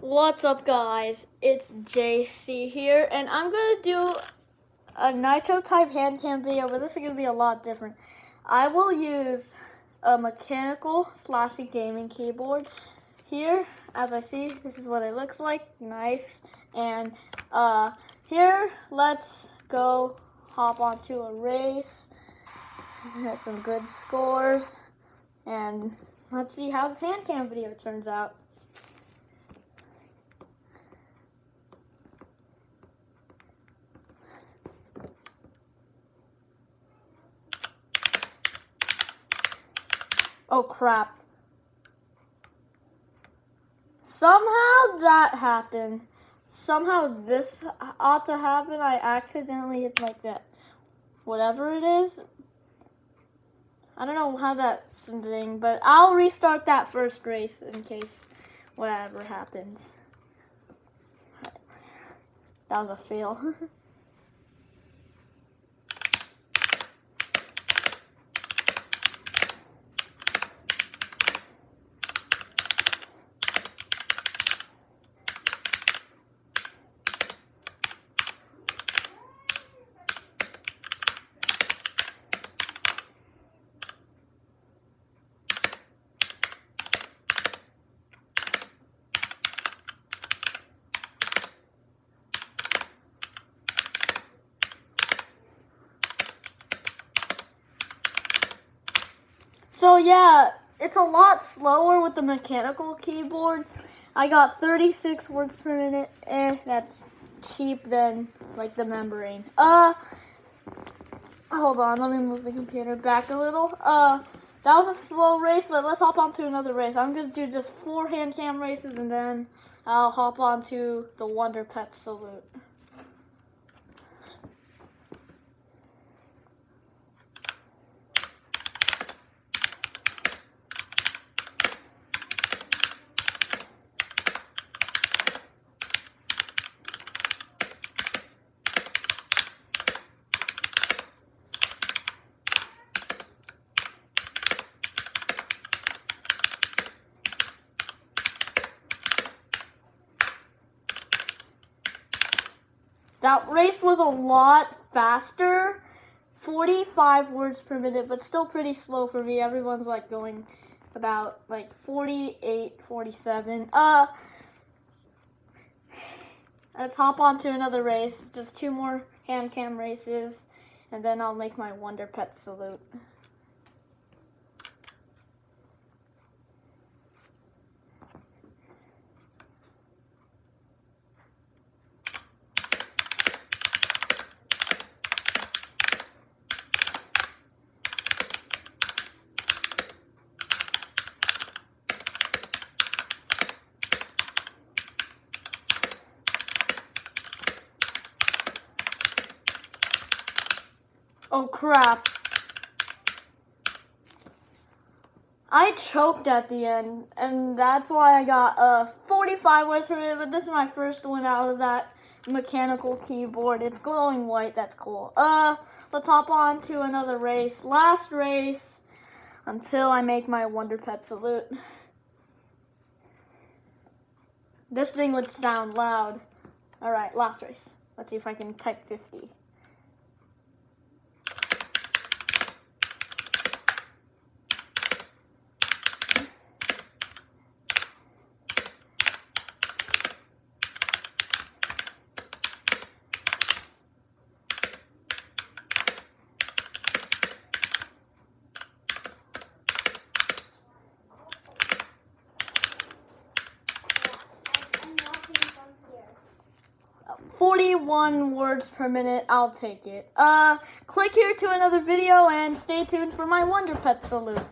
What's up, guys? It's JC here, and I'm gonna do a Nitro type hand cam video, but this is gonna be a lot different. I will use a mechanical / gaming keyboard. Here, as I see, this is what it looks like. Nice. And here, let's go hop onto a race. Get some good scores, and let's see how this hand cam video turns out. Oh crap. Somehow that happened. Somehow this ought to happen. I accidentally hit like that. Whatever it is. I don't know how that's a thing, but I'll restart that first race in case whatever happens. That was a fail. So yeah, it's a lot slower with the mechanical keyboard. I got 36 words per minute. That's cheap than like the membrane. Hold on, let me move the computer back a little. That was a slow race, but let's hop on to another race. I'm gonna do just 4 hand cam races, and then I'll hop on to the Wonder Pet Salute. That race was a lot faster, 45 words per minute, but still pretty slow for me. Everyone's like going about like 48, 47. Let's hop on to another race. Just 2 more hand cam races, and then I'll make my Wonder Pet Salute. Oh crap. I choked at the end, and that's why I got 45 words per minute, but this is my first one out of that mechanical keyboard. It's glowing white, that's cool. Let's hop on to another race. Last race until I make my Wonder Pet Salute. This thing would sound loud. Alright, last race. Let's see if I can type 50. Oh, 41 words per minute, I'll take it. Click here to another video and stay tuned for my Wonder Pet Salute.